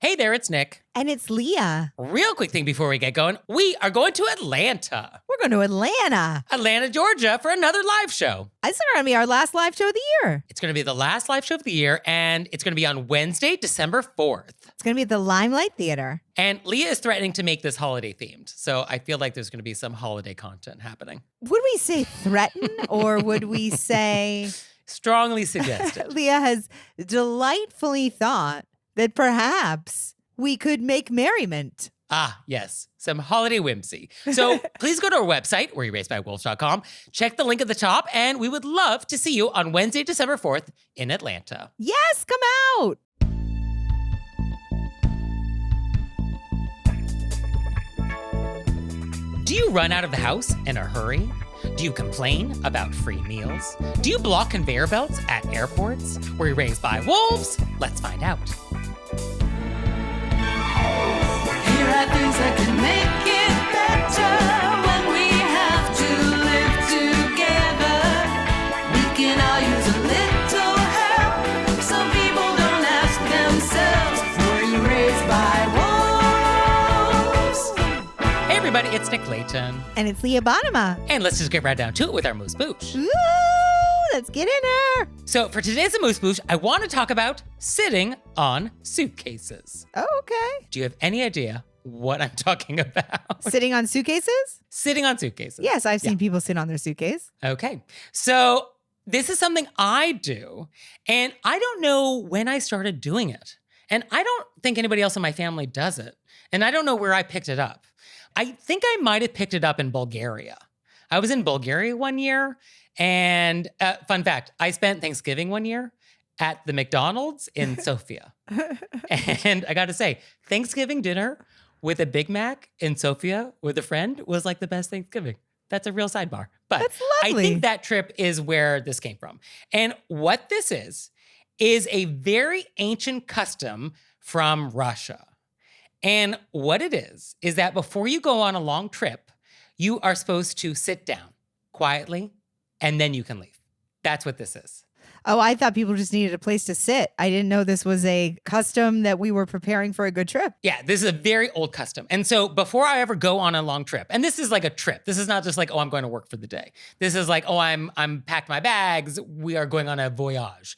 Hey there, it's Nick. And it's Leah. Real quick thing before we get going, we are going to Atlanta. We're going to Atlanta, Georgia for another live show. This is going to be our last live show of the year. It's going to be the last live show of the year, and it's going to be on Wednesday, December 4th. It's going to be at the Limelight Theater. And Leah is threatening to make this holiday themed, so I feel like there's going to be some holiday content happening. Would we say threaten or would we say... Strongly suggested. Leah has delightfully thought that perhaps we could make merriment. Ah, yes. Some holiday whimsy. So please go to our website, wereerasedbywolves.com, check the link at the top, and we would love to see you on Wednesday, December 4th in Atlanta. Yes, come out. Do you run out of the house in a hurry? Do you complain about free meals? Do you block conveyor belts at airports? Were you raised by wolves? Let's find out. Here are things that can make it better when we have to live together. We can all use a little help. Some people don't ask themselves, were you raised by wolves? Hey everybody, it's Nick Layton. And it's Leah Bonema. And let's just get right down to it with our AMUSE-BOUCHE. Ooh, let's get in there. So for today's AMUSE-BOUCHE, I want to talk about sitting on suitcases. Oh, okay. Do you have any idea what I'm talking about? Sitting on suitcases? Sitting on suitcases. Yes, I've seen people sit on their suitcase. Okay. So this is something I do, and I don't know when I started doing it. And I don't think anybody else in my family does it. And I don't know where I picked it up. I think I might have picked it up in Bulgaria. I was in Bulgaria one year, and fun fact, I spent Thanksgiving one year at the McDonald's in Sofia. And I got to say, Thanksgiving dinner with a Big Mac in Sofia with a friend was like the best Thanksgiving. That's a real sidebar. But That's I lovely. think that trip is where this came from. And what this is a very ancient custom from Russia. And what it is that before you go on a long trip, you are supposed to sit down quietly, and then you can leave. That's what this is. Oh, I thought people just needed a place to sit. I didn't know this was a custom that we were preparing for a good trip. Yeah, this is a very old custom. And so before I ever go on a long trip, and this is like a trip. This is not just like, oh, I'm going to work for the day. This is like, oh, I'm packed my bags. We are going on a voyage.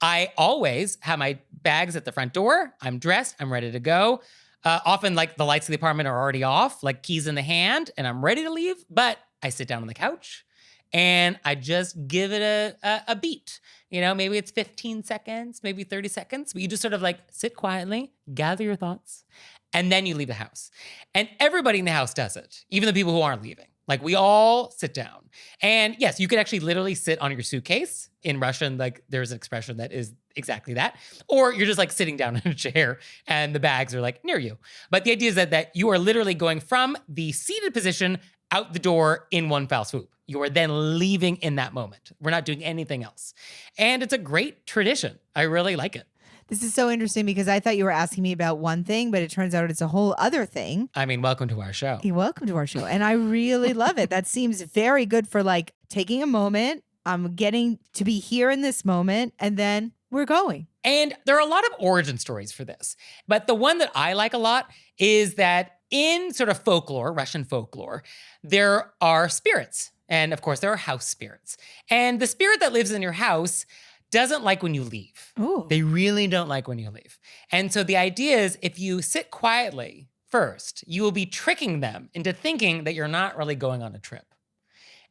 I always have my bags at the front door. I'm dressed. I'm ready to go. Often, like, the lights of the apartment are already off, like keys in the hand, and I'm ready to leave. But I sit down on the couch, and I just give it a beat. You know, maybe it's 15 seconds, maybe 30 seconds, but you just sort of like sit quietly, gather your thoughts, and then you leave the house. And everybody in the house does it, even the people who aren't leaving. Like, we all sit down. And yes, you could actually literally sit on your suitcase. In Russian, like, there's an expression that is exactly that. Or you're just like sitting down in a chair and the bags are like near you. But the idea is that you are literally going from the seated position out the door in one foul swoop. You are then leaving in that moment. We're not doing anything else. And it's a great tradition. I really like it. This is so interesting because I thought you were asking me about one thing, but it turns out it's a whole other thing. I mean, welcome to our show. You're welcome to our show. And I really love it. That seems very good for like taking a moment. I'm getting to be here in this moment, and then we're going. And there are a lot of origin stories for this. But the one that I like a lot is that in sort of folklore, Russian folklore, there are spirits. And of course, there are house spirits. And the spirit that lives in your house doesn't like when you leave. Ooh. They really don't like when you leave. And so the idea is if you sit quietly first, you will be tricking them into thinking that you're not really going on a trip.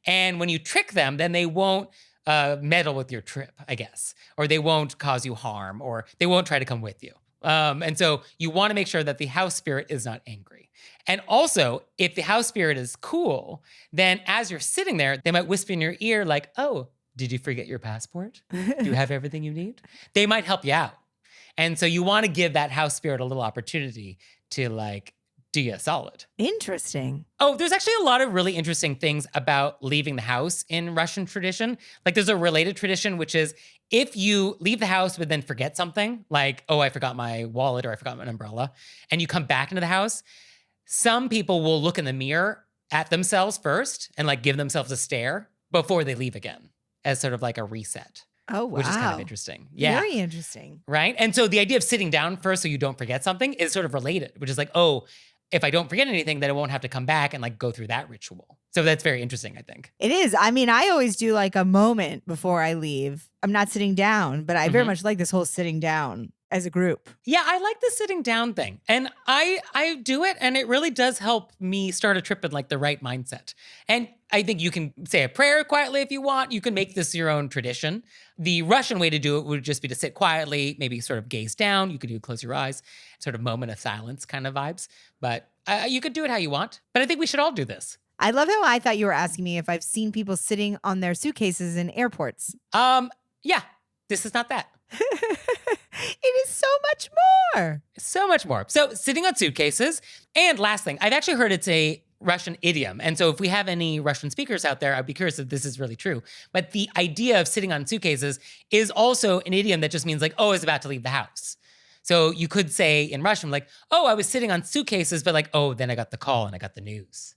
And when you trick them, then they won't meddle with your trip, I guess, or they won't cause you harm, or they won't try to come with you. And so you want to make sure that the house spirit is not angry. And also, if the house spirit is cool, then as you're sitting there, they might whisper in your ear like, oh, did you forget your passport? Do you have everything you need? They might help you out. And so you want to give that house spirit a little opportunity to like do you a solid. Interesting. Oh, there's actually a lot of really interesting things about leaving the house in Russian tradition. Like there's a related tradition, which is if you leave the house but then forget something, like, oh, I forgot my wallet or I forgot my umbrella, and you come back into the house, some people will look in the mirror at themselves first and like give themselves a stare before they leave again as sort of like a reset. Oh, wow. which is kind of interesting. Yeah. Very interesting. Right? And so the idea of sitting down first so you don't forget something is sort of related, which is like, oh, if I don't forget anything, then I won't have to come back and like go through that ritual. So that's very interesting, I think. It is. I mean, I always do like a moment before I leave. I'm not sitting down, but I very much like this whole sitting down as a group. Yeah, I like the sitting down thing. And I do it, and it really does help me start a trip in like the right mindset. And I think you can say a prayer quietly if you want. You can make this your own tradition. The Russian way to do it would just be to sit quietly, maybe sort of gaze down. You could even close your eyes, sort of moment of silence kind of vibes. But you could do it how you want. But I think we should all do this. I love how I thought you were asking me if I've seen people sitting on their suitcases in airports. Yeah, this is not that. It is so much more. So much more. So sitting on suitcases. And last thing, I've actually heard it's a Russian idiom. And so if we have any Russian speakers out there, I'd be curious if this is really true. But the idea of sitting on suitcases is also an idiom that just means like, oh, I was about to leave the house. So you could say in Russian, like, oh, I was sitting on suitcases, but like, oh, then I got the call and I got the news.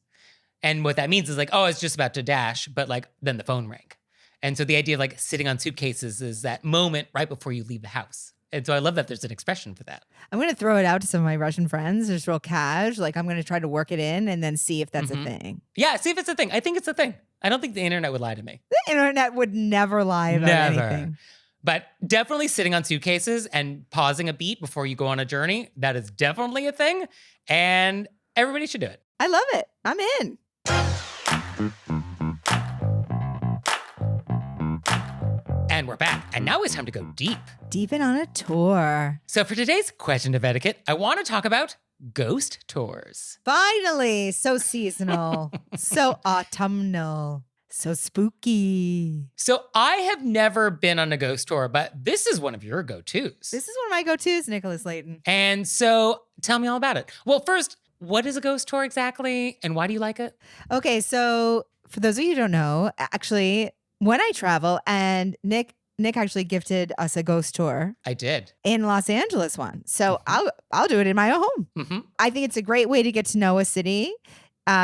And what that means is like, oh, I was just about to dash, but like, then the phone rang. And so the idea of like sitting on suitcases is that moment right before you leave the house. And so I love that there's an expression for that. I'm going to throw it out to some of my Russian friends, just real cash. Like, I'm going to try to work it in and then see if that's a thing. Yeah, see if it's a thing. I think it's a thing. I don't think the internet would lie to me. The internet would never lie about anything. But definitely sitting on suitcases and pausing a beat before you go on a journey, that is definitely a thing. And everybody should do it. I love it. I'm in. And we're back. And now it's time to go deep. Deep in on a tour. So for today's question of etiquette, I want to talk about ghost tours. Finally. So seasonal. So autumnal. So spooky. So I have never been on a ghost tour, but this is one of your go-tos. This is one of my go-tos, Nicholas Layton. And so tell me all about it. Well, first, what is a ghost tour exactly? And why do you like it? Okay, so for those of you who don't know, actually, when I travel, and Nick actually gifted us a ghost tour. I did. In Los Angeles one. So I'll do it in my own home. I think it's a great way to get to know a city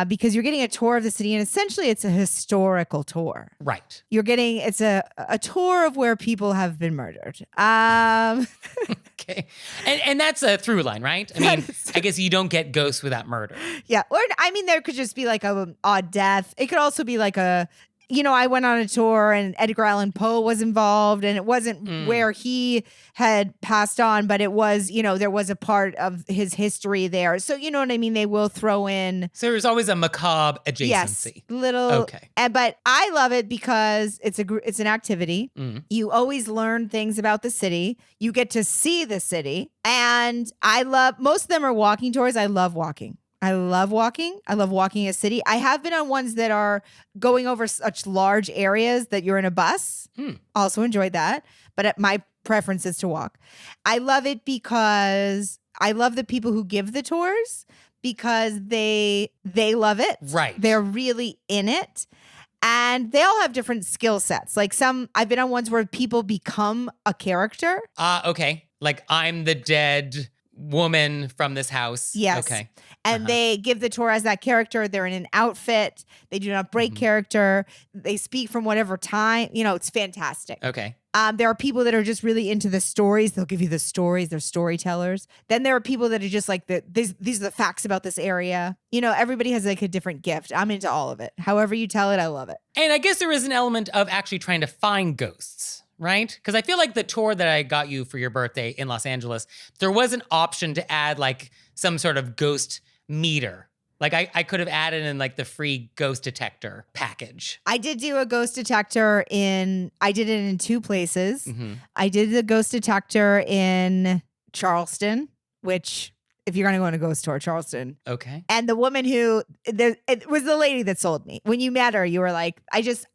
because you're getting a tour of the city, and essentially it's a historical tour. Right. You're getting, it's a tour of where people have been murdered. Okay. And that's a through line, right? I mean, I guess you don't get ghosts without murder. Yeah. Or, I mean, there could just be like a odd death. It could also be like I went on a tour and Edgar Allan Poe was involved, and it wasn't where he had passed on, but it was, there was a part of his history there. So, you know what I mean? They will throw in. So there's always a macabre adjacency. Yes, little. Okay. But I love it because it's an activity. You always learn things about the city. You get to see the city. And most of them are walking tours. I love walking. I love walking a city. I have been on ones that are going over such large areas that you're in a bus. Also enjoyed that. But my preference is to walk. I love it because I love the people who give the tours because they love it. Right. They're really in it. And they all have different skill sets. Like I've been on ones where people become a character. Okay. Like I'm the dead woman from this house. Yes. Okay. And they give the tour as that character. They're in an outfit. They do not break character. They speak from whatever time. It's fantastic. Okay. There are people that are just really into the stories. They'll give you the stories. They're storytellers. Then there are people that are just like, these are the facts about this area. Everybody has like a different gift. I'm into all of it. However you tell it, I love it. And I guess there is an element of actually trying to find ghosts. Right? Because I feel like the tour that I got you for your birthday in Los Angeles, there was an option to add like some sort of ghost meter. Like I could have added in like the free ghost detector package. I did do a ghost detector I did it in two places. I did the ghost detector in Charleston, which if you're going to go on a ghost tour, Charleston. Okay. And the woman it was the lady that sold me. When you met her, you were like,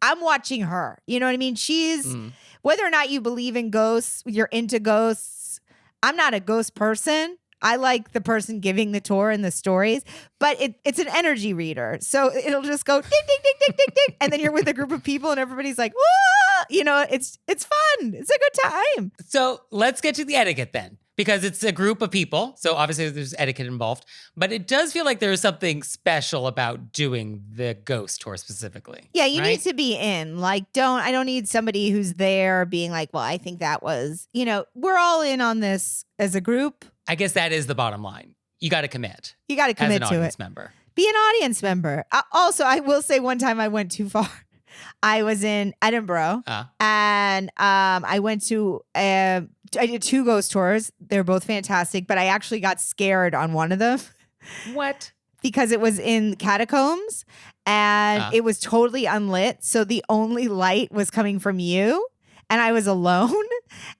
I'm watching her. You know what I mean? She's, whether or not you believe in ghosts, you're into ghosts. I'm not a ghost person. I like the person giving the tour and the stories, but it's an energy reader. So it'll just go ding, ding, ding, ding, ding, ding. And then you're with a group of people and everybody's like, whoa, it's fun. It's a good time. So let's get to the etiquette then. because it's a group of people. So obviously there's etiquette involved, but it does feel like there's something special about doing the ghost tour specifically. Yeah, you right? need to be in. Like, I don't need somebody who's there being like, well, I think that was, we're all in on this as a group. I guess that is the bottom line. You got to commit. You got to as commit an to audience it. member. Be an audience member. Also, I will say one time I went too far. I was in Edinburgh and I went to, I did 2 ghost tours. They're both fantastic, but I actually got scared on one of them. What? Because it was in catacombs and it was totally unlit. So the only light was coming from you. And I was alone,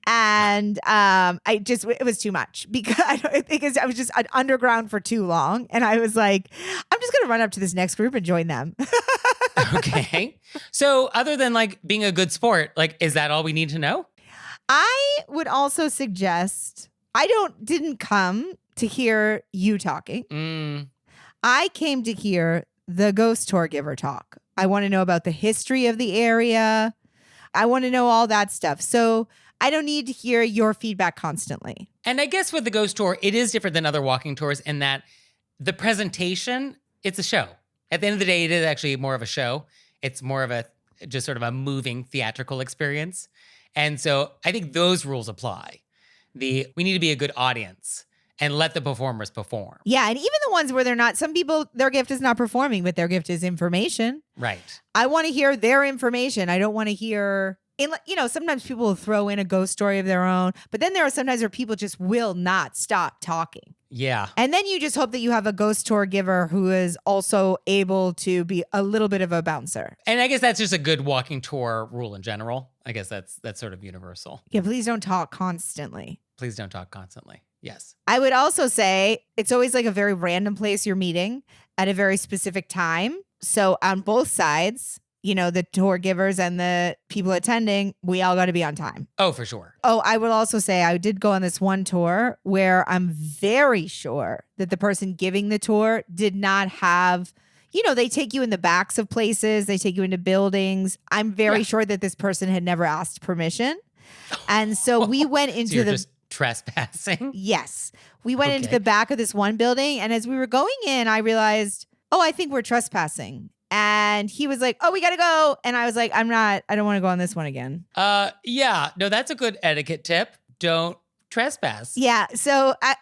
and it was too much because I was just underground for too long, and I was like, I'm just gonna run up to this next group and join them. Okay. So other than like being a good sport, like, is that all we need to know? I would also suggest didn't come to hear you talking. I came to hear the ghost tour giver talk. I want to know about the history of the area. I want to know all that stuff. So I don't need to hear your feedback constantly. And I guess with the ghost tour, it is different than other walking tours in that the presentation, it's a show. At the end of the day, it is actually more of a show. It's more of just sort of a moving theatrical experience. And so I think those rules apply. We need to be a good audience and let the performers perform. Yeah, and even the ones where they're not, some people, their gift is not performing, but their gift is information. Right. I want to hear their information. I don't want to hear, sometimes people will throw in a ghost story of their own, but then there are sometimes where people just will not stop talking. Yeah. And then you just hope that you have a ghost tour giver who is also able to be a little bit of a bouncer. And I guess that's just a good walking tour rule in general. I guess that's sort of universal. Yeah, please don't talk constantly. Please don't talk constantly. Yes. I would also say it's always like a very random place you're meeting at a very specific time. So on both sides, the tour givers and the people attending, we all got to be on time. Oh, for sure. Oh, I would also say I did go on this one tour where I'm very sure that the person giving the tour did not have, they take you in the backs of places. They take you into buildings. I'm very sure that this person had never asked permission. And so we went into so you're just trespassing? Yes. We went into the back of this one building, and as we were going in, I realized, I think we're trespassing. And he was like, we got to go. And I was like, I don't want to go on this one again. Yeah. No, that's a good etiquette tip. Don't trespass. Yeah. So, I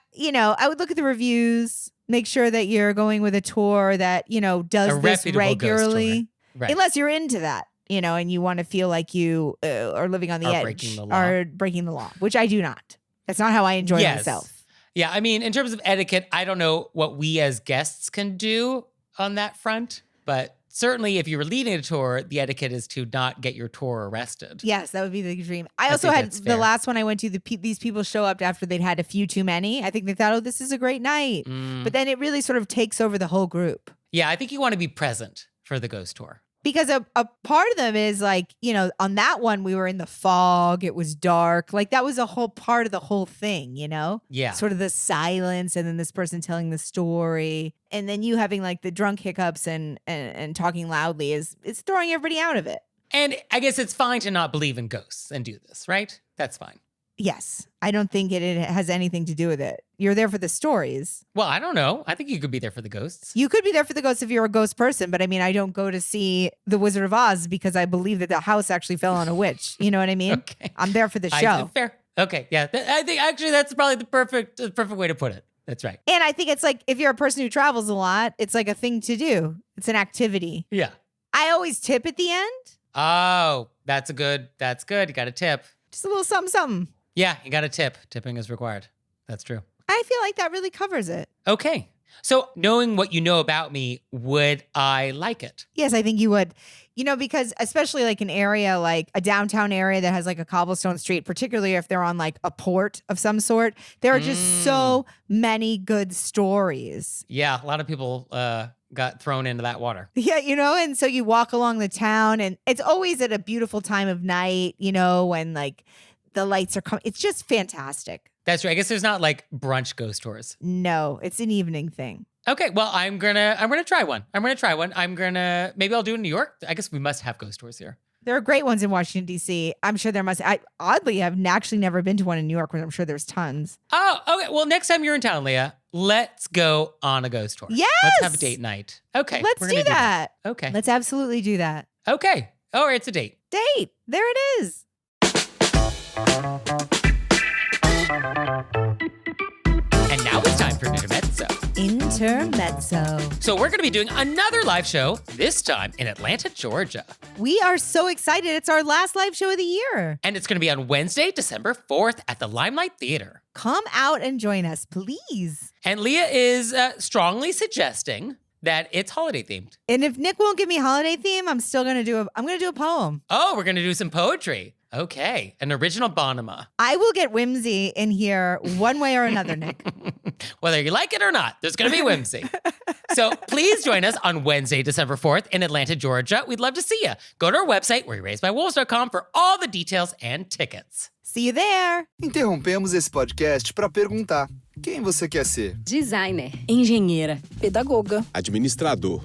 would look at the reviews, make sure that you're going with a tour that, does this regularly. Right. Unless you're into that. And you want to feel like you are living on the edge or breaking the law, which I do not. That's not how I enjoy myself. Yeah, I mean, in terms of etiquette, I don't know what we as guests can do on that front, but certainly if you were leading a tour, the etiquette is to not get your tour arrested. Yes, that would be the dream. I also had the last one I went to, these people show up after they'd had a few too many. I think they thought, this is a great night. But then it really sort of takes over the whole group. Yeah, I think you want to be present for the ghost tour. Because a part of them is like, on that one, we were in the fog. It was dark. Like that was a whole part of the whole thing, Yeah. Sort of the silence and then this person telling the story. And then you having like the drunk hiccups and talking loudly it's throwing everybody out of it. And I guess it's fine to not believe in ghosts and do this, right? That's fine. Yes. I don't think it has anything to do with it. You're there for the stories. Well, I don't know. I think you could be there for the ghosts. You could be there for the ghosts if you're a ghost person, but I mean, I don't go to see The Wizard of Oz because I believe that the house actually fell on a witch. You know what I mean? Okay. I'm there for the show. Fair. Okay. Yeah. I think actually that's probably the perfect way to put it. That's right. And I think it's like, if you're a person who travels a lot, it's like a thing to do. It's an activity. Yeah. I always tip at the end. Oh, that's good. You got to tip. Just a little something, something. Yeah, you got to tip. Tipping is required. That's true. I feel like that really covers it. Okay. So knowing what you know about me, would I like it? Yes, I think you would. Because especially like an area like a downtown area that has like a cobblestone street, particularly if they're on like a port of some sort, there are just so many good stories. Yeah, a lot of people got thrown into that water. Yeah, and so you walk along the town and it's always at a beautiful time of night, when like the lights are coming. It's just fantastic. That's right. I guess there's not like brunch ghost tours. No, it's an evening thing. Okay, well, I'm gonna try one. Maybe I'll do it in New York. I guess we must have ghost tours here. There are great ones in Washington, D.C. I'm sure there must. I oddly have actually never been to one in New York, but I'm sure there's tons. Oh, okay. Well, next time you're in town, Leah, let's go on a ghost tour. Yes! Let's have a date night. Okay. Let's we're do gonna that. Okay. Let's absolutely do that. Okay. Oh, it's a date. Date. There it is. And now it's time for Intermezzo. Intermezzo. So we're going to be doing another live show, this time in Atlanta, Georgia. We are so excited. It's our last live show of the year. And it's going to be on Wednesday, December 4th at the Limelight Theater. Come out and join us, please. And Leah is strongly suggesting that it's holiday themed. And if Nick won't give me holiday theme, I'm still going to do a poem. Oh, we're going to do some poetry. Okay. An original Bonema. I will get whimsy in here one way or another, Nick. Whether you like it or not, there's going to be whimsy. So please join us on Wednesday, December 4th in Atlanta, Georgia. We'd love to see you. Go to our website, wereraisedbywolves.com, for all the details and tickets. See you there. Interrompemos esse podcast para perguntar: quem você quer ser? Designer, engenheira, pedagoga, administrador.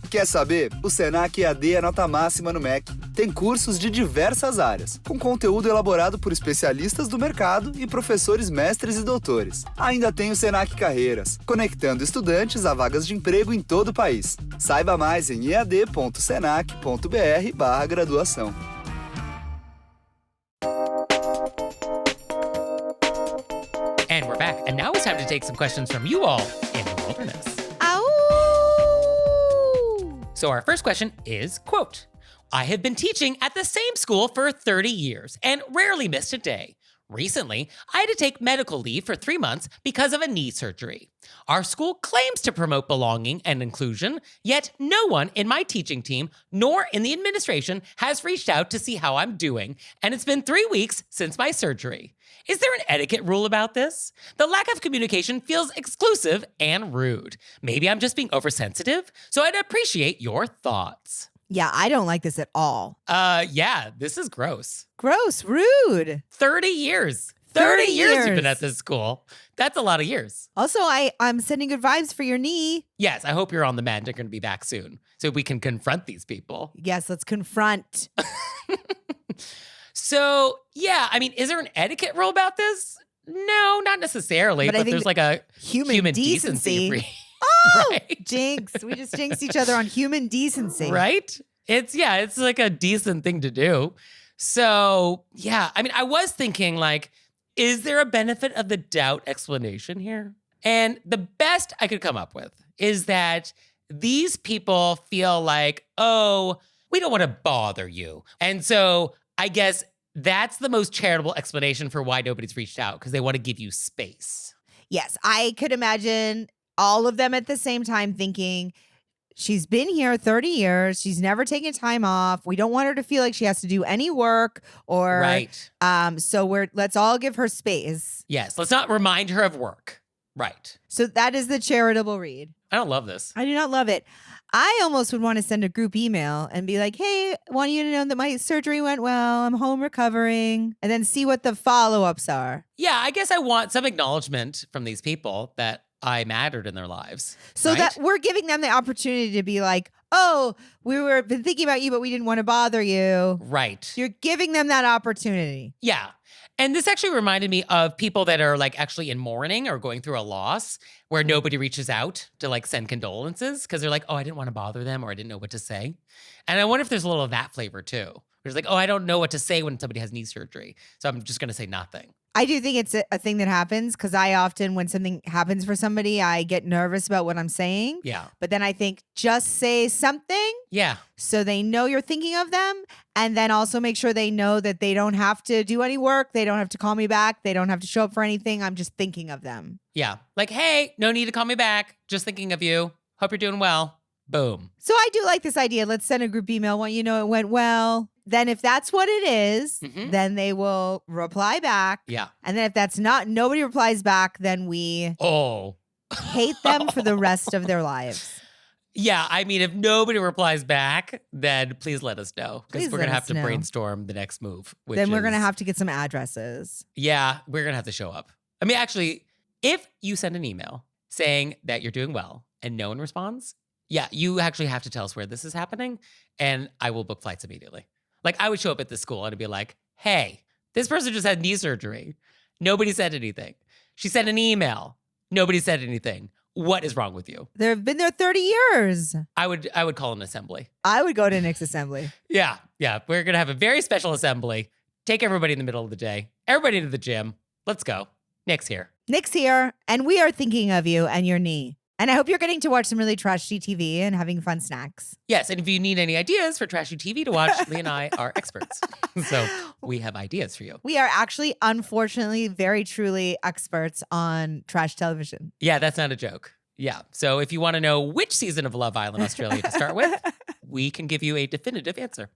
Quer saber? O Senac EAD é nota máxima no MEC. Tem cursos de diversas áreas, com conteúdo elaborado por especialistas do mercado e professores mestres e doutores. Ainda tem o Senac Carreiras, conectando estudantes a vagas de emprego em todo o país. Saiba mais em ead.senac.br/graduação. And we're back. And now it's time to take some questions from you all in the wilderness. Ow! So our first question is, quote, I have been teaching at the same school for 30 years and rarely missed a day. Recently, I had to take medical leave for 3 months because of a knee surgery. Our school claims to promote belonging and inclusion, yet no one in my teaching team nor in the administration has reached out to see how I'm doing, and it's been 3 weeks since my surgery. Is there an etiquette rule about this? The lack of communication feels exclusive and rude. Maybe I'm just being oversensitive, so I'd appreciate your thoughts. Yeah, I don't like this at all. Yeah, this is gross. Gross, rude. 30 years. 30 years you've been years. at this school. That's a lot of years. Also, I'm sending good vibes for your knee. Yes, I hope you're on the mend. You're going to be back soon so we can confront these people. Yes, let's confront. So, yeah, I mean, is there an etiquette rule about this? No, not necessarily, But I but think there's like a human decency. decency. Oh, Right. jinx. We just jinxed each other on human decency. Right? It's like a decent thing to do. So, yeah, I mean, I was thinking like, is there a benefit of the doubt explanation here? And the best I could come up with is that these people feel like, oh, we don't want to bother you. And so I guess that's the most charitable explanation for why nobody's reached out, because they want to give you space. Yes, I could imagine all of them at the same time thinking, she's been here 30 years. She's never taken time off. We don't want her to feel like she has to do any work or Right. So let's all give her space. Yes, let's not remind her of work. Right. So that is the charitable read. I don't love this. I do not love it. I almost would want to send a group email and be like, hey, I want you to know that my surgery went well. I'm home recovering. And then see what the follow-ups are. Yeah, I guess I want some acknowledgement from these people that I mattered in their lives. So right? that we're giving them the opportunity to be like, oh, been thinking about you, but we didn't want to bother you. Right. You're giving them that opportunity. Yeah. And this actually reminded me of people that are like actually in mourning or going through a loss where nobody reaches out to like send condolences because they're like, oh, I didn't want to bother them or I didn't know what to say. And I wonder if there's a little of that flavor too. It's like, oh, I don't know what to say when somebody has knee surgery. So I'm just going to say nothing. I do think it's a thing that happens because I often, when something happens for somebody, I get nervous about what I'm saying. Yeah. But then I think just say something Yeah. so they know you're thinking of them. And then also make sure they know that they don't have to do any work. They don't have to call me back. They don't have to show up for anything. I'm just thinking of them. Yeah. Like, hey, no need to call me back. Just thinking of you. Hope you're doing well. Boom. So I do like this idea. Let's send a group email. Want you to know it went well. Then if that's what it is, Mhm. then they will reply back. Yeah. And then if that's not, nobody replies back, then we Oh. hate them for the rest of their lives. Yeah, I mean, if nobody replies back, then please let us know because Please we're let gonna have us to know. brainstorm the next move. Which Then we're going to is- have to get some addresses. Yeah, we're gonna have to show up. I mean, actually, if you send an email saying that you're doing well and no one responds, yeah, you actually have to tell us where this is happening, and I will book flights immediately. Like I would show up at the school and it'd be like, hey, this person just had knee surgery. Nobody said anything. She sent an email. Nobody said anything. What is wrong with you? They've been there 30 years. I would call an assembly. I would go to Nick's assembly. Yeah. We're going to have a very special assembly. Take everybody in the middle of the day. Everybody to the gym. Let's go. Nick's here. Nick's here, and we are thinking of you and your knee. And I hope you're getting to watch some really trashy TV and having fun snacks. Yes, and if you need any ideas for trashy TV to watch, Lee and I are experts. So we have ideas for you. We are actually, unfortunately, very truly experts on trash television. Yeah, that's not a joke. Yeah. So if you want to know which season of Love Island Australia to start with, we can give you a definitive answer.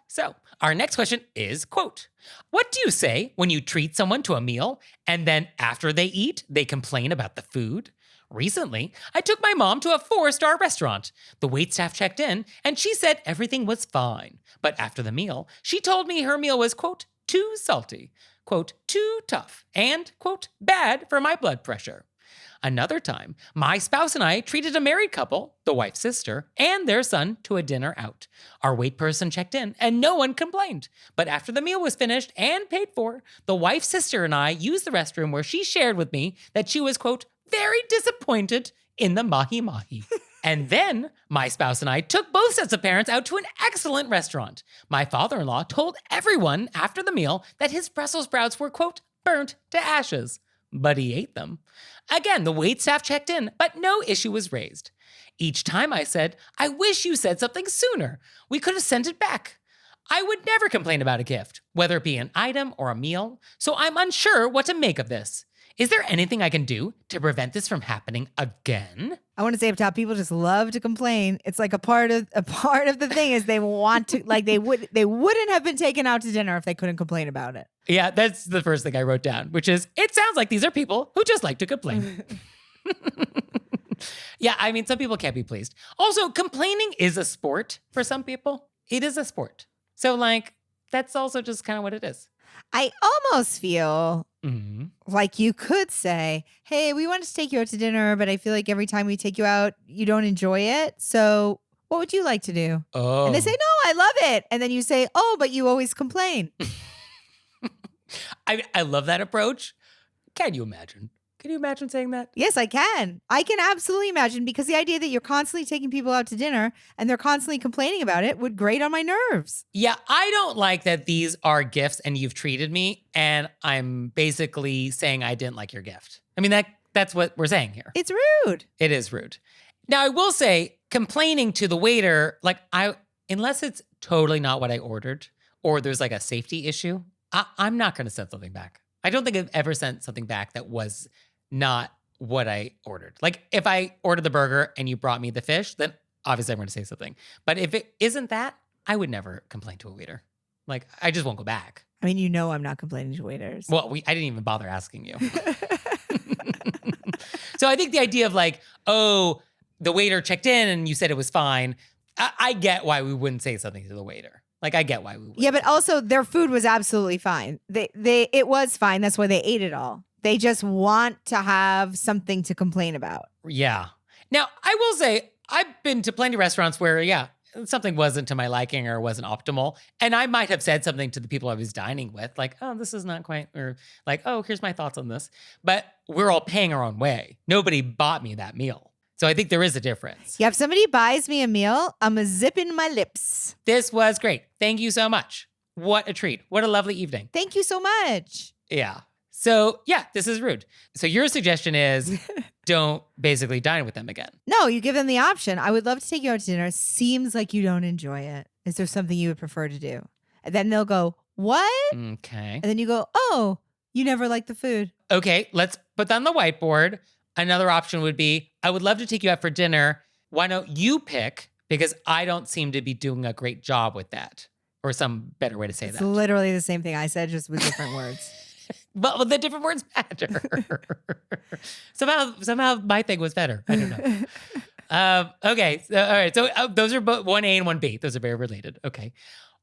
So our next question is, quote, what do you say when you treat someone to a meal and then after they eat, they complain about the food? Recently, I took my mom to a 4-star restaurant. The waitstaff checked in and she said everything was fine. But after the meal, she told me her meal was, quote, too salty, quote, too tough, and, quote, bad for my blood pressure. Another time, my spouse and I treated a married couple, the wife's sister, and their son to a dinner out. Our wait person checked in and no one complained. But after the meal was finished and paid for, the wife's sister and I used the restroom where she shared with me that she was, quote, very disappointed in the Mahi-Mahi. And then my spouse and I took both sets of parents out to an excellent restaurant. My father-in-law told everyone after the meal that his Brussels sprouts were, quote, burnt to ashes. But he ate them. Again, the waitstaff checked in, but no issue was raised. Each time I said, I wish you said something sooner. We could have sent it back. I would never complain about a gift, whether it be an item or a meal, so I'm unsure what to make of this. Is there anything I can do to prevent this from happening again? I want to say up top, people just love to complain. It's like a part of the thing is they want to, like they wouldn't have been taken out to dinner if they couldn't complain about it. Yeah, that's the first thing I wrote down, which is, it sounds like these are people who just like to complain. Yeah, I mean, some people can't be pleased. Also, complaining is a sport for some people. It is a sport. So, like, that's also just kind of what it is. I almost feel like you could say, hey, we wanted to take you out to dinner, but I feel like every time we take you out, you don't enjoy it. So what would you like to do? Oh. And they say, no, I love it. And then you say, oh, but you always complain. I love that approach. Can you imagine? Can you imagine saying that? Yes, I can. I can absolutely imagine, because the idea that you're constantly taking people out to dinner and they're constantly complaining about it would grate on my nerves. Yeah, I don't like that these are gifts and you've treated me and I'm basically saying I didn't like your gift. I mean, that's what we're saying here. It's rude. It is rude. Now, I will say, complaining to the waiter, like unless it's totally not what I ordered or there's like a safety issue, I'm not going to send something back. I don't think I've ever sent something back that was not what I ordered. Like if I ordered the burger and you brought me the fish, then obviously I'm going to say something. But if it isn't that, I would never complain to a waiter. Like I just won't go back. I mean, you know I'm not complaining to waiters. Well, I didn't even bother asking you. So I think the idea of like, oh, the waiter checked in and you said it was fine. I get why we wouldn't say something to the waiter. Like I get why we would. Yeah, but also their food was absolutely fine. It was fine. That's why they ate it all. They just want to have something to complain about. Yeah. Now, I will say, I've been to plenty of restaurants where, yeah, something wasn't to my liking or wasn't optimal. And I might have said something to the people I was dining with, like, oh, this is not quite, or like, oh, here's my thoughts on this. But we're all paying our own way. Nobody bought me that meal. So I think there is a difference. Yeah, if somebody buys me a meal, I'm a zip in my lips. This was great. Thank you so much. What a treat. What a lovely evening. Thank you so much. Yeah. So yeah, this is rude. So your suggestion is don't basically dine with them again. No, you give them the option. I would love to take you out to dinner. Seems like you don't enjoy it. Is there something you would prefer to do? And then they'll go, what? Okay. And then you go, oh, you never liked the food. Okay, let's put that on the whiteboard. Another option would be, I would love to take you out for dinner. Why don't you pick? Because I don't seem to be doing a great job with that. Or some better way to say It's that. literally the same thing I said, just with different words. But the different words matter. somehow my thing was better. I don't know. Okay. So, all right. So those are both 1A and 1B. Those are very related. Okay.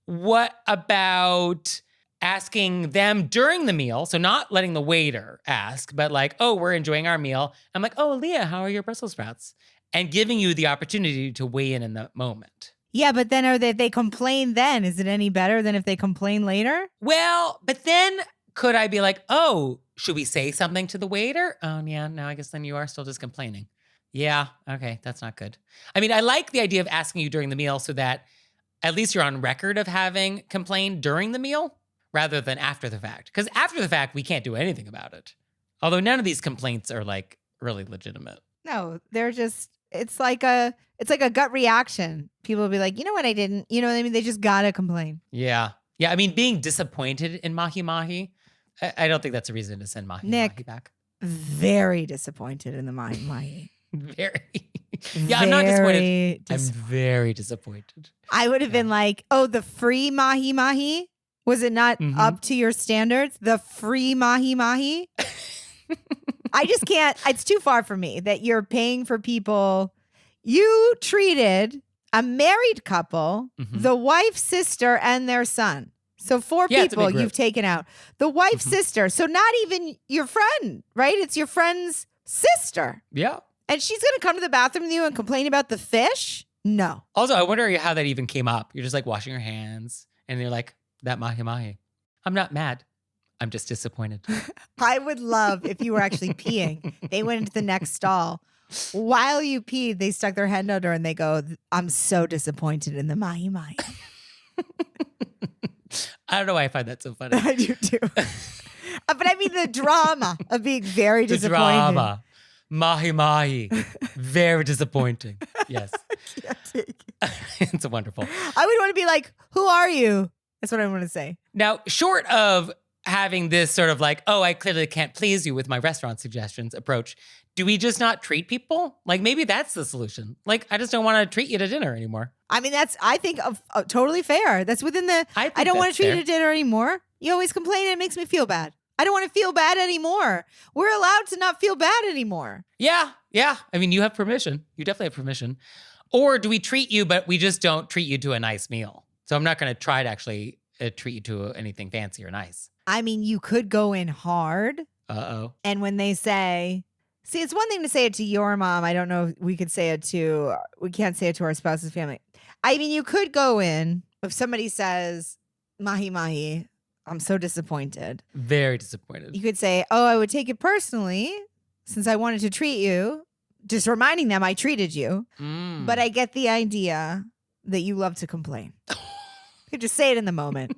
What about asking them during the meal? So not letting the waiter ask, but like, oh, we're enjoying our meal. I'm like, oh, Leah, how are your Brussels sprouts? And giving you the opportunity to weigh in the moment. Yeah, but then if they complain then, is it any better than if they complain later? Well, but then could I be like, oh, should we say something to the waiter? Oh, yeah, no, I guess then you are still just complaining. Yeah, okay, that's not good. I mean, I like the idea of asking you during the meal so that at least you're on record of having complained during the meal rather than after the fact. Because after the fact, we can't do anything about it. Although none of these complaints are like really legitimate. No, they're just, it's like a gut reaction. People will be like, you know what, I didn't, you know what I mean? They just gotta complain. Yeah. Yeah, I mean, being disappointed in Mahi-Mahi, I don't think that's a reason to send Mahi-Mahi back. Very disappointed in the Mahi-Mahi. Very. Yeah, I'm not disappointed. I'm very disappointed. I would have been like, oh, the free Mahi-Mahi? Was it not up to your standards? The free Mahi-Mahi? I just can't. It's too far for me that you're paying for people. You treated a married couple, the wife, sister, and their son. So 4 people you've taken out. The wife, sister. So not even your friend, right? It's your friend's sister. Yeah. And she's going to come to the bathroom with you and complain about the fish? No. Also, I wonder how that even came up. You're just like washing your hands and you're like, that Mahi-Mahi. I'm not mad. I'm just disappointed. I would love if you were actually peeing. They went into the next stall. While you peed, they stuck their head under and they go, I'm so disappointed in the Mahi-Mahi. I don't know why I find that so funny. I do too. But I mean the drama of being very The disappointed. drama. Mahi-Mahi. Very disappointing. Yes. I can't take it. It's wonderful. I would want to be like, who are you? That's what I want to say. Now, short of having this sort of like, oh, I clearly can't please you with my restaurant suggestions approach, do we just not treat people? Like maybe that's the solution. Like I just don't want to treat you to dinner anymore. I mean, that's, I think, totally fair. That's within the, I don't want to treat you to dinner anymore. You always complain and it makes me feel bad. I don't want to feel bad anymore. We're allowed to not feel bad anymore. Yeah. I mean, you have permission. You definitely have permission. Or do we treat you, but we just don't treat you to a nice meal? So I'm not going to try to actually treat you to anything fancy or nice. I mean, you could go in hard. Uh-oh. And when they say, see, it's one thing to say it to your mom. I don't know if we can't say it to our spouse's family. I mean, you could go in if somebody says, Mahi-Mahi, I'm so disappointed. Very disappointed. You could say, oh, I would take it personally since I wanted to treat you. Just reminding them I treated you. But I get the idea that you love to complain. You just say it in the moment.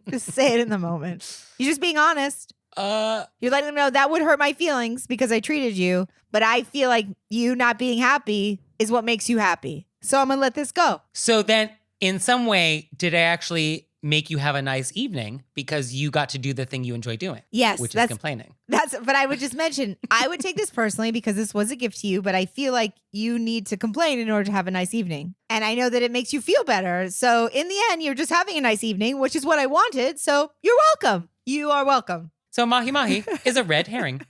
Just say it in the moment. You're just being honest. You're letting them know that would hurt my feelings because I treated you. But I feel like you not being happy is what makes you happy. So I'm going to let this go. So then in some way, did I actually make you have a nice evening because you got to do the thing you enjoy doing? Yes. Which is complaining. But I would just mention, I would take this personally because this was a gift to you, but I feel like you need to complain in order to have a nice evening. And I know that it makes you feel better. So in the end, you're just having a nice evening, which is what I wanted. So you're welcome. You are welcome. So Mahi-Mahi is a red herring.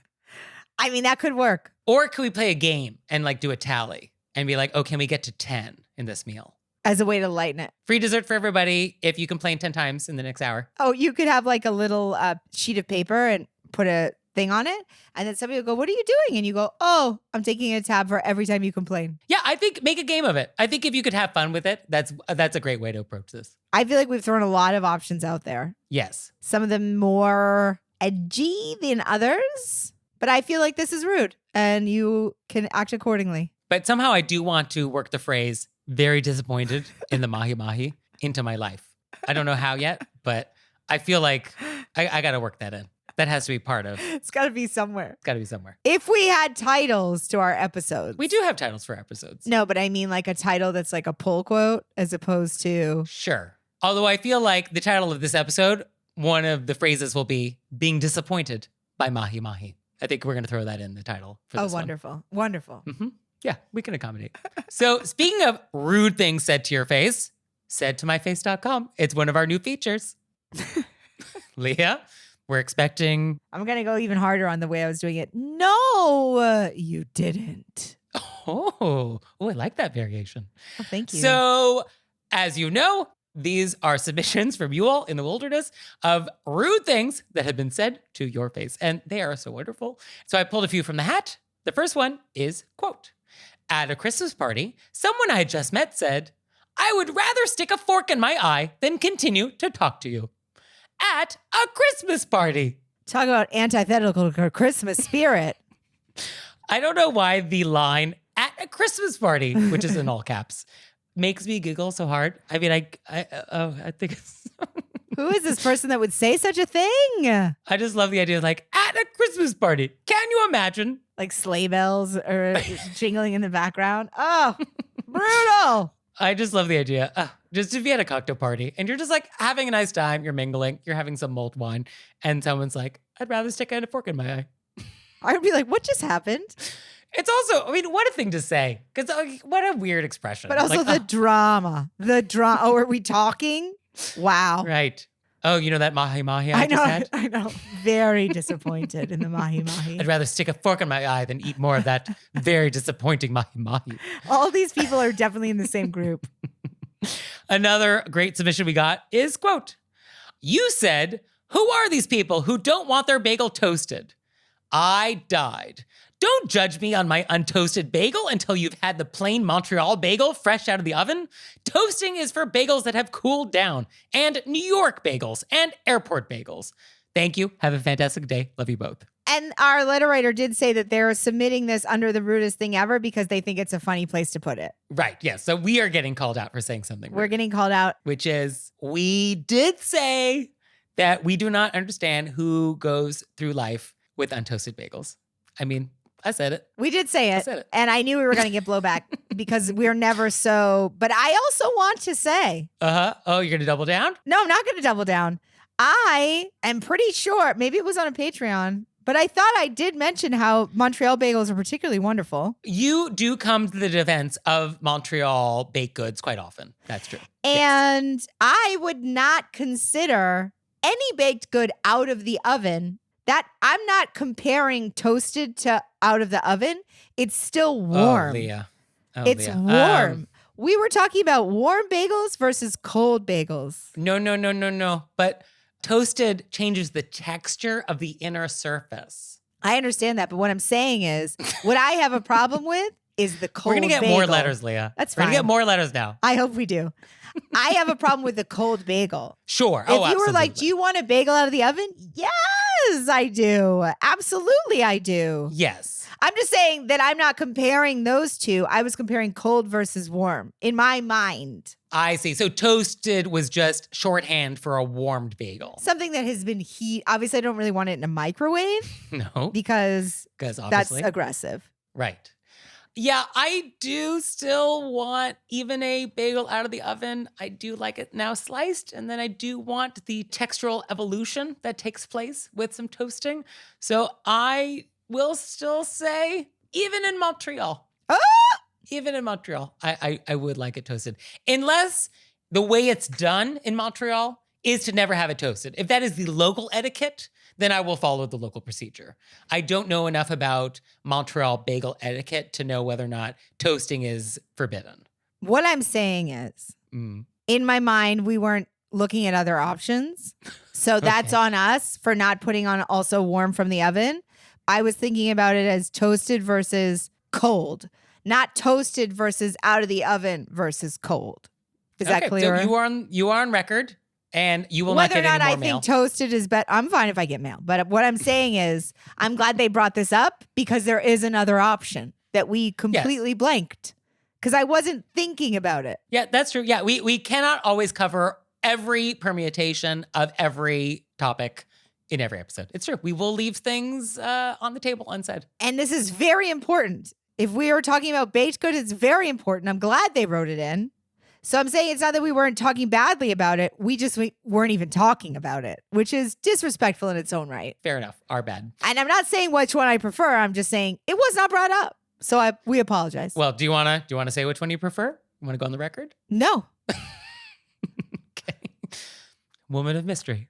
I mean, that could work. Or could we play a game and like do a tally and be like, oh, can we get to 10 in this meal? As a way to lighten it. Free dessert for everybody if you complain 10 times in the next hour. Oh, you could have like a little sheet of paper and put a thing on it. And then somebody will go, what are you doing? And you go, oh, I'm taking a tab for every time you complain. Yeah, I think make a game of it. I think if you could have fun with it, that's a great way to approach this. I feel like we've thrown a lot of options out there. Yes. Some of them more edgy than others. But I feel like this is rude and you can act accordingly. But somehow I do want to work the phrase, very disappointed in the Mahi-Mahi into my life. I don't know how yet, but I feel like I got to work that in. That has to be part of. It's got to be somewhere. It's got to be somewhere. If we had titles to our episodes. We do have titles for episodes. No, but I mean like a title that's like a pull quote as opposed to. Sure. Although I feel like the title of this episode, one of the phrases will be being disappointed by Mahi-Mahi. I think we're going to throw that in the title for this wonderful. one. Wonderful. Mm-hmm. Yeah, we can accommodate. So speaking of rude things said to your face, saidtomyface.com. It's one of our new features. Leah, we're expecting. I'm going to go even harder on the way I was doing it. No, you didn't. Oh, I like that variation. Oh, thank you. So as you know, these are submissions from you all in the wilderness of rude things that have been said to your face. And they are so wonderful. So I pulled a few from the hat. The first one is, quote, at a Christmas party, someone I had just met said, I would rather stick a fork in my eye than continue to talk to you. At a Christmas party. Talk about antithetical to Christmas spirit. I don't know why the line at a Christmas party, which is in all caps, makes me giggle so hard. I mean, I think it's... Who is this person that would say such a thing? I just love the idea of like, at a Christmas party. Can you imagine? Like sleigh bells or jingling in the background. Oh, brutal. I just love the idea. Just if you had a cocktail party and you're just like having a nice time, you're mingling, you're having some mulled wine, and someone's like, I'd rather stick a fork in my eye. I'd be like, what just happened? It's also, I mean, what a thing to say. Because what a weird expression. But also like, the drama. Oh, are we talking? Wow. Right. Oh, you know that Mahi-Mahi I just had? I know. Very disappointed in the Mahi-Mahi. I'd rather stick a fork in my eye than eat more of that very disappointing Mahi-Mahi. All these people are definitely in the same group. Another great submission we got is, quote, you said, who are these people who don't want their bagel toasted? I died. Don't judge me on my untoasted bagel until you've had the plain Montreal bagel fresh out of the oven. Toasting is for bagels that have cooled down, and New York bagels, and airport bagels. Thank you. Have a fantastic day. Love you both. And our letter writer did say that they're submitting this under the rudest thing ever because they think it's a funny place to put it. Right. Yes. So we are getting called out for saying something. We're rude, getting called out. which is we did say that we do not understand who goes through life with untoasted bagels. I mean, I said it. We did say I it. said it. And I knew we were going to get blowback because we're never so. But I also want to say. Oh, you're going to double down? No, I'm not going to double down. I am pretty sure, maybe it was on a Patreon, but I thought I did mention how Montreal bagels are particularly wonderful. You do come to the defense of Montreal baked goods quite often. That's true. And I would not consider any baked good out of the oven. That I'm not comparing toasted to out of the oven. It's still warm. Oh, Leah. It's warm. We were talking about warm bagels versus cold bagels. No. But toasted changes the texture of the inner surface. I understand that, but what I'm saying is, what I have a problem with is the cold We're going to get bagel. more letters, Leah. That's We're fine. going to get more letters now. I hope we do. I have a problem with the cold bagel. Sure. If you were like, do you want a bagel out of the oven? Yes, I do. Absolutely, I do. Yes. I'm just saying that I'm not comparing those two. I was comparing cold versus warm in my mind. I see. So toasted was just shorthand for a warmed bagel. Something that has been obviously, I don't really want it in a microwave No. because Because that's obviously. aggressive. Right. Yeah, I do still want even a bagel out of the oven. I do like it now sliced. And then I do want the textural evolution that takes place with some toasting. So I will still say, even in Montreal. Even in Montreal, I would like it toasted. Unless the way it's done in Montreal is to never have it toasted. If that is the local etiquette, then I will follow the local procedure. I don't know enough about Montreal bagel etiquette to know whether or not toasting is forbidden. What I'm saying is, in my mind, we weren't looking at other options. So that's on us for not putting on also warm from the oven. I was thinking about it as toasted versus cold, not toasted versus out of the oven versus cold. Is that clear? So you are on record, and you will Whether not or get not any I more mail. think toasted is better, I'm fine if I get mail. But what I'm saying is, I'm glad they brought this up because there is another option that we completely blanked because I wasn't thinking about it. Yeah, that's true. Yeah, we cannot always cover every permutation of every topic in every episode. It's true. We will leave things on the table unsaid. And this is very important. If we are talking about baked goods, it's very important. I'm glad they wrote it in. So I'm saying it's not that we weren't talking badly about it. We weren't even talking about it, which is disrespectful in its own right. Fair enough. Our bad. And I'm not saying which one I prefer. I'm just saying it was not brought up. So we apologize. Well, do you wanna say which one you prefer? You wanna go on the record? No. Okay. Woman of mystery.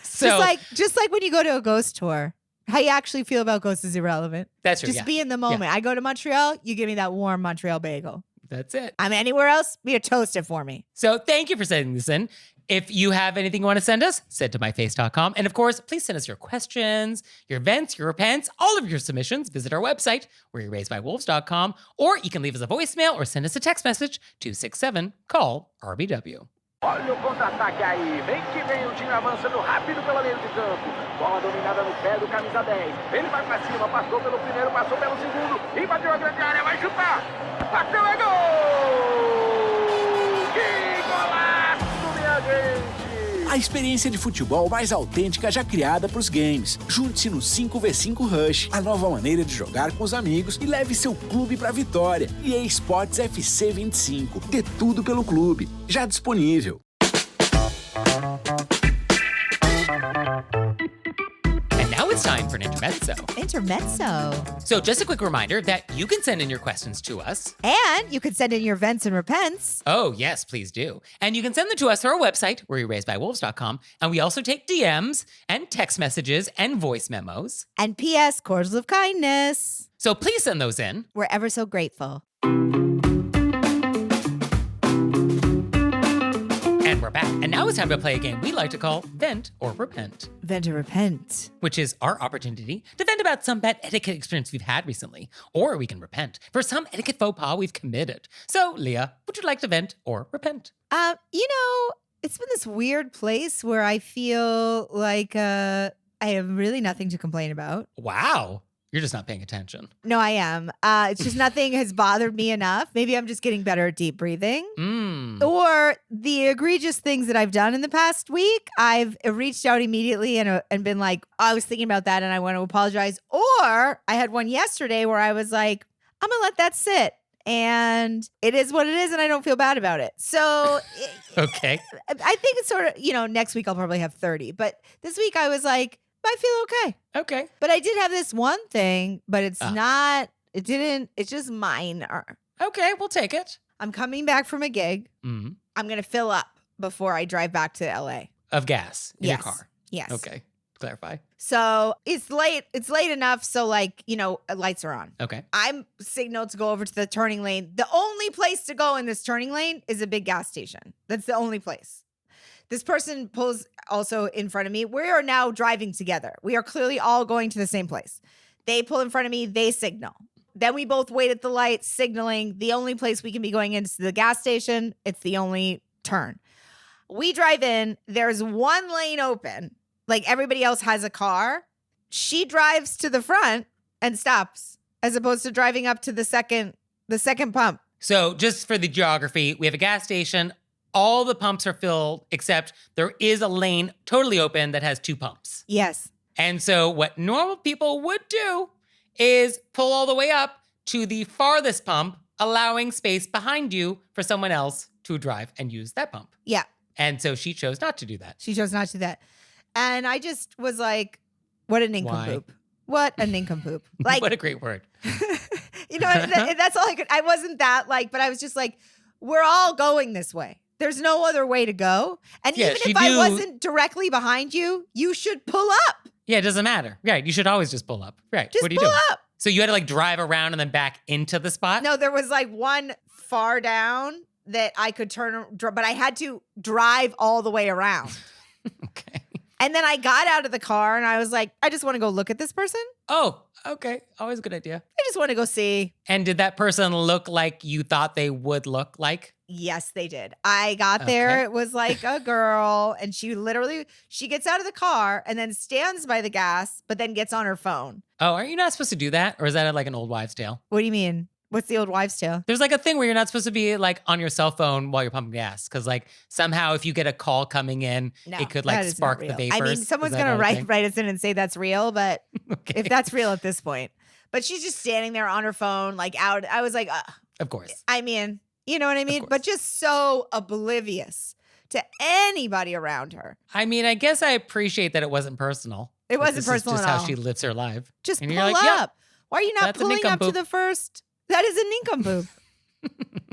So Just like when you go to a ghost tour, how you actually feel about ghosts is irrelevant. that's true. Just Yeah. be in the moment. I go to Montreal, you give me that warm Montreal bagel. That's it. I'm anywhere else, be a toast it for me. So thank you for sending this in. If you have anything you want to send us, send to myface.com. And of course, please send us your questions, your events, your repents, all of your submissions. Visit our website, wereraisedbywolves.com, or you can leave us a voicemail or send us a text message to 267-CALL-RBW. Olha o contra-ataque aí. Vem que vem o time avançando rápido pela meio de campo. Bola dominada no pé do camisa 10. Ele vai pra cima, passou pelo primeiro, passou pelo segundo. E bateu a grande área, vai chutar. Bateu, é gol! Que golaço, minha gente! A experiência de futebol mais autêntica já criada para os games. Junte-se no 5v5 Rush, a nova maneira de jogar com os amigos e leve seu clube para a vitória. EA Sports FC 25. Dê tudo pelo clube. Já disponível. And now it's time for an intermezzo. Intermezzo. So just a quick reminder that you can send in your questions to us. And you can send in your vents and repents. Oh, yes, please do. And you can send them to us through our website, wereraisedbywolves.com. And we also take DMs and text messages and voice memos. And P.S. Cordials of Kindness. So please send those in. We're ever so grateful. And we're back. And now it's time to play a game we like to call Vent or Repent, Vent or repent. which is our opportunity to vent about some bad etiquette experience we've had recently. Or we can repent for some etiquette faux pas we've committed. So, Leah, would you like to vent or repent? It's been this weird place where I feel like I have really nothing to complain about. Wow. You're just not paying attention. No, I am. It's just nothing has bothered me enough. Maybe I'm just getting better at deep breathing. Or the egregious things that I've done in the past week, I've reached out immediately and been like, I was thinking about that and I want to apologize. Or I had one yesterday where I was like, I'm going to let that sit. And it is what it is, and I don't feel bad about it. So Okay. I think it's sort of, next week I'll probably have 30. But this week I was like, I feel okay. Okay. But I did have this one thing, but it's it's just minor. Okay, we'll take it. I'm coming back from a gig. Mm. I'm going to fill up before I drive back to LA. Of gas in your Yes. car. Yes. Okay. Clarify. So it's late. It's late enough. So lights are on. Okay. I'm signaled to go over to the turning lane. The only place to go in this turning lane is a big gas station. That's the only place. This person pulls also in front of me. We are now driving together. We are clearly all going to the same place. They pull in front of me. They signal. Then we both wait at the light, signaling. The only place we can be going into the gas station. It's the only turn. We drive in. There's one lane open. Like everybody else has a car. She drives to the front and stops, as opposed to driving up to the second pump. So just for the geography, we have a gas station. All the pumps are filled, except there is a lane totally open that has 2 pumps. Yes. And so what normal people would do is pull all the way up to the farthest pump, allowing space behind you for someone else to drive and use that pump. Yeah. And so she chose not to do that. She chose not to do that. And I just was like, what a nincompoop. What a nincompoop. Like, What a great word. that's all I could. I wasn't that but I was just like, we're all going this way. There's no other way to go. And Yeah, even she if I knew- wasn't directly behind you, you should pull up. Yeah, it doesn't matter. Right. You should always just pull up. Right. Just what are you pull doing? up. So you had to drive around and then back into the spot? No, there was one far down that I could but I had to drive all the way around. Okay. And then I got out of the car and I was like, I just want to go look at this person. Oh, okay. Always a good idea. I just want to go see. And did that person look like you thought they would look like? Yes, they did. I got there. Okay. It was like a girl, and she gets out of the car and then stands by the gas, but then gets on her phone. Oh, aren't you not supposed to do that? Or is that like an old wives' tale? What do you mean? What's the old wives' tale? There's a thing where you're not supposed to be on your cell phone while you're pumping gas. Because somehow if you get a call coming in, No, it could that is spark not the real. vapors. I mean, Is someone's that going to not a thing? write us in and say that's real, but Okay. if that's real at this point. But she's just standing there on her phone, out. I was like, Of course. I mean, you know what I mean? course. But just so oblivious to anybody around her. I mean, I guess I appreciate that it wasn't personal. It That wasn't this personal is just at how all. she lives her life. Just And pull you're like, yep, up. Why are you not that's a pulling up to nincompoop. the first? That is a nincompoop.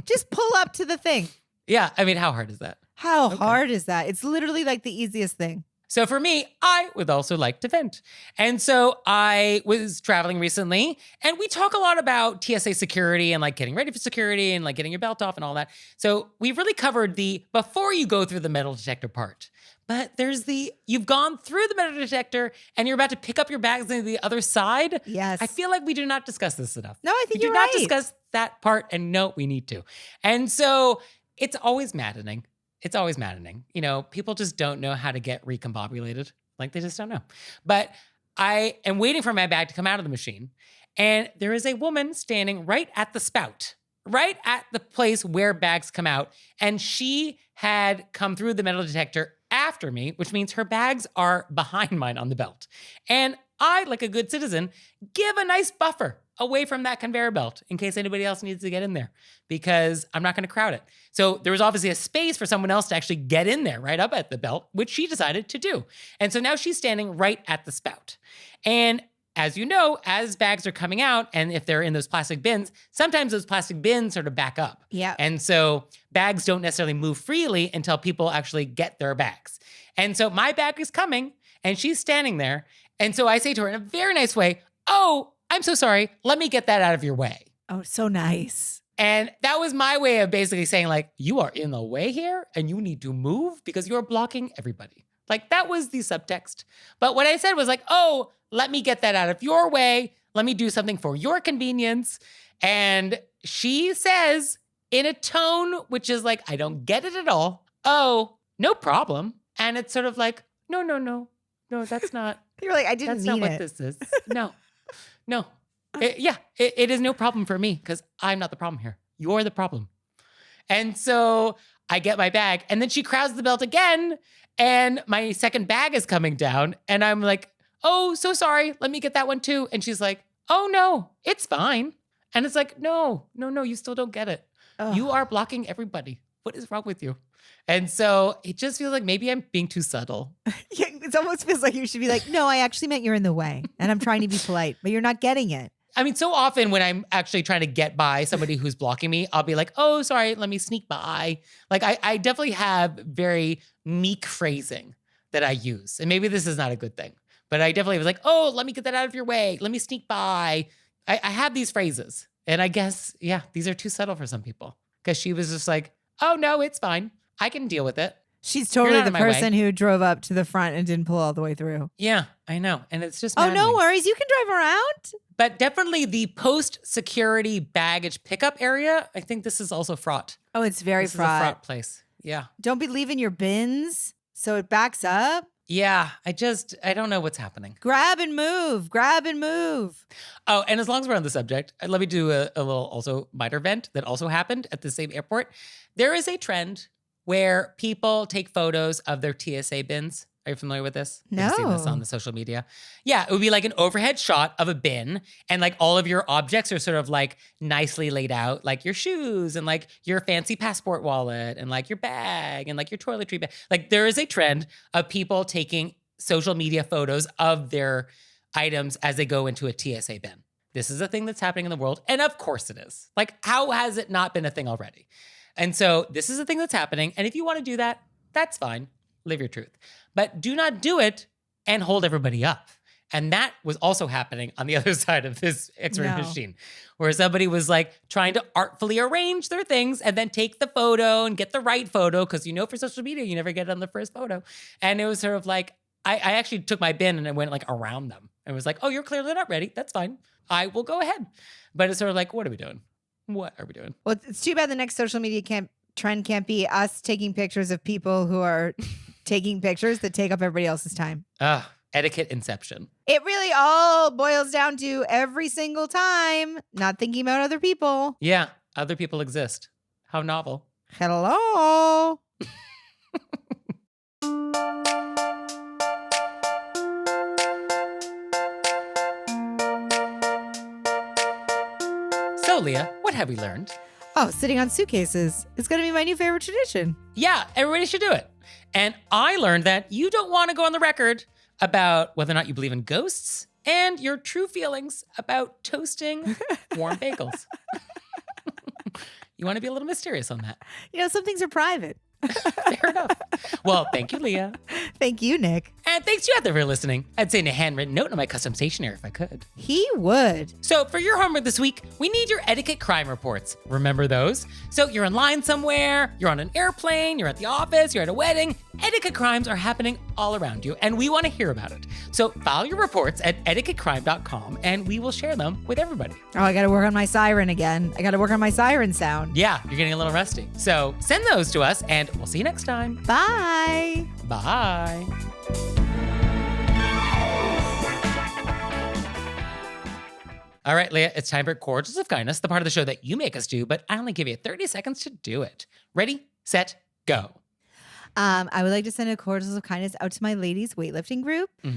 Just pull up to the thing. Yeah. I mean, how hard is that? How Okay. hard is that? It's literally the easiest thing. So for me, I would also like to vent. And so I was traveling recently, and we talk a lot about TSA security and like getting ready for security and like getting your belt off and all that. So we've really covered the before you go through the metal detector part. But there's you've gone through the metal detector and you're about to pick up your bags on the other side. Yes. I feel like we do not discuss this enough. No, I think we you're do not right. discuss that part, and no, we need to. And so it's always maddening. It's always maddening. You know, people just don't know how to get recombobulated. Like they just don't know. But I am waiting for my bag to come out of the machine. And there is a woman standing right at the spout, right at the place where bags come out. And she had come through the metal detector after me, which means her bags are behind mine on the belt. And I, like a good citizen, give a nice buffer away from that conveyor belt in case anybody else needs to get in there, because I'm not going to crowd it. So there was obviously a space for someone else to actually get in there right up at the belt, which she decided to do. And so now she's standing right at the spout. And as you know, as bags are coming out, and if they're in those plastic bins, sometimes those plastic bins sort of back up. Yeah. And so bags don't necessarily move freely until people actually get their bags. And so my bag is coming, and she's standing there. And so I say to her in a very nice way, "Oh, I'm so sorry. Let me get that out of your way." Oh, so nice. And that was my way of basically saying, like, you are in the way here and you need to move because you're blocking everybody. Like, that was the subtext. But what I said was like, "Oh, let me get that out of your way. Let me do something for your convenience." And she says in a tone which is like, I don't get it at all, "Oh, no problem." And it's sort of like, no, that's not. You're like, I didn't That's mean not what it. this is. No. It is no problem for me because I'm not the problem here. You're the problem. And so I get my bag, and then she crowds the belt again, and my second bag is coming down, and I'm like, "Oh, so sorry. Let me get that one too." And she's like, "Oh no, it's fine." And it's like, no, you still don't get it. Ugh. You are blocking everybody. What is wrong with you? And so it just feels like maybe I'm being too subtle. Yeah, it almost feels like you should be like, "No, I actually meant you're in the way, and I'm trying to be polite, but you're not getting it." I mean, so often when I'm actually trying to get by somebody who's blocking me, I'll be like, "Oh, sorry, let me sneak by." Like I definitely have very meek phrasing that I use. And maybe this is not a good thing, but I definitely was like, "Oh, let me get that out of your way. Let me sneak by." I have these phrases. And I guess, yeah, these are too subtle for some people. Because she was just like, "Oh, no, it's fine. I can deal with it." She's You're totally not the in my way. person who drove up to the front and didn't pull all the way through. Yeah, I know. And it's just Oh, no maddening. worries. You can drive around. But definitely the post-security baggage pickup area, I think this is also fraught. Oh, it's very This is a fraught. fraught place. Yeah. Don't be leaving your bins so it backs up. Yeah, I don't know what's happening. Grab and move. Grab and move. Oh, and as long as we're on the subject, let me do a little also minor vent that also happened at the same airport. There is a trend where people take photos of their TSA bins. Are you familiar with this? Have you seen this No. on the social media? Yeah, it would be like an overhead shot of a bin, and like all of your objects are sort of like nicely laid out, like your shoes and like your fancy passport wallet and like your bag and like your toiletry bag. Like there is a trend of people taking social media photos of their items as they go into a TSA bin. This is a thing that's happening in the world, and of course it is. Like, how has it not been a thing already? And so this is a thing that's happening, and if you want to do that, that's fine. Live your truth. But do not do it and hold everybody up. And that was also happening on the other side of this X-ray No. machine, where somebody was like trying to artfully arrange their things and then take the photo and get the right photo, because for social media, you never get it on the first photo. And it was sort of like, I actually took my bin and I went like around them and was like, "Oh, you're clearly not ready. That's fine. I will go ahead." But it's sort of like, what are we doing? What are we doing? Well, it's too bad the next social media trend can't be us taking pictures of people who are taking pictures that take up everybody else's time. Etiquette inception. It really all boils down to every single time not thinking about other people. Yeah, other people exist. How novel. Hello. So, Leah, what have we learned? Oh, sitting on suitcases is going to be my new favorite tradition. Yeah, everybody should do it. And I learned that you don't want to go on the record about whether or not you believe in ghosts and your true feelings about toasting warm bagels. You want to be a little mysterious on that. Some things are private. Fair enough. Well, thank you, Leah. Thank you, Nick. And thanks to you out there for listening. I'd send a handwritten note on my custom stationery if I could. He would. So for your homework this week, we need your etiquette crime reports. Remember those? So you're in line somewhere, you're on an airplane, you're at the office, you're at a wedding. Etiquette crimes are happening all around you, and we want to hear about it. So file your reports at etiquettecrime.com, and we will share them with everybody. Oh, I got to work on my siren again. I got to work on my siren sound. Yeah, you're getting a little rusty. So send those to us, and we'll see you next time. Bye. Bye. All right, Leah, it's time for Cordials of Kindness, the part of the show that you make us do, but I only give you 30 seconds to do it. Ready, set, go. I would like to send a Cordials of Kindness out to my ladies weightlifting group, which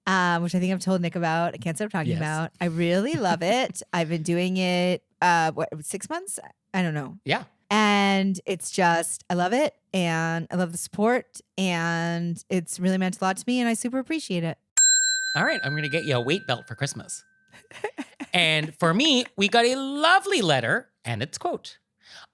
I think I've told Nick about. I can't stop talking about. I really love it. I've been doing it, 6 months? I don't know. Yeah. And it's just, I love it. And I love the support. And it's really meant a lot to me. And I super appreciate it. All right, I'm going to get you a weight belt for Christmas. And for me, we got a lovely letter, and it's quote,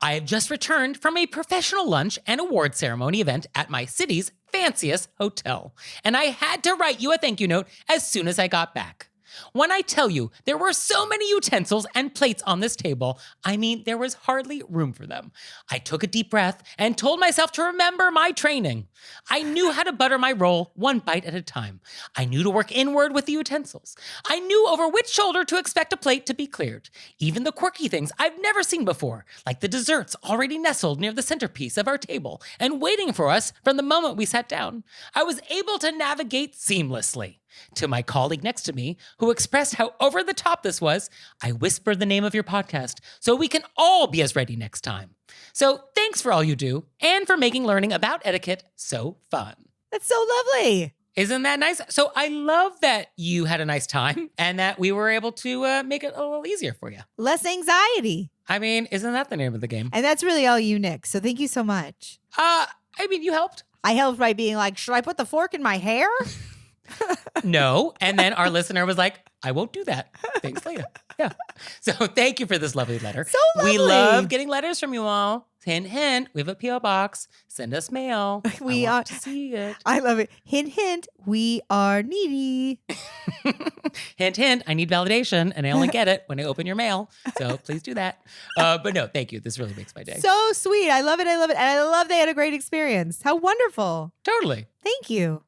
I have just returned from a professional lunch and award ceremony event at my city's fanciest hotel, and I had to write you a thank you note as soon as I got back. When I tell you there were so many utensils and plates on this table, I mean there was hardly room for them. I took a deep breath and told myself to remember my training. I knew how to butter my roll one bite at a time. I knew to work inward with the utensils. I knew over which shoulder to expect a plate to be cleared. Even the quirky things I've never seen before, like the desserts already nestled near the centerpiece of our table and waiting for us from the moment we sat down. I was able to navigate seamlessly. To my colleague next to me, who expressed how over the top this was, I whispered the name of your podcast so we can all be as ready next time. So thanks for all you do and for making learning about etiquette so fun. That's so lovely. Isn't that nice? So I love that you had a nice time and that we were able to make it a little easier for you. Less anxiety. I mean, isn't that the name of the game? And that's really all you, Nick. So thank you so much. I mean, you helped. I helped by being like, should I put the fork in my hair? No. And then our listener was like, I won't do that. Thanks later. Yeah. So thank you for this lovely letter. So lovely. We love getting letters from you all. Hint, hint. We have a P.O. box. Send us mail. We I are want to see it. I love it. Hint, hint. We are needy. Hint, hint. I need validation, and I only get it when I open your mail. So please do that. But no, thank you. This really makes my day. So sweet. I love it. I love it. And I love they had a great experience. How wonderful. Totally. Thank you.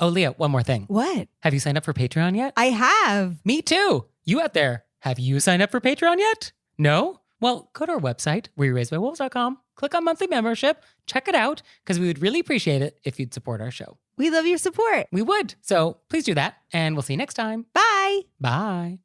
Oh, Leah, one more thing. What? Have you signed up for Patreon yet? I have. Me too. You out there, have you signed up for Patreon yet? No? Well, go to our website, wereraisedbywolves.com, click on monthly membership, check it out, because we would really appreciate it if you'd support our show. We love your support. We would. So please do that, and we'll see you next time. Bye. Bye.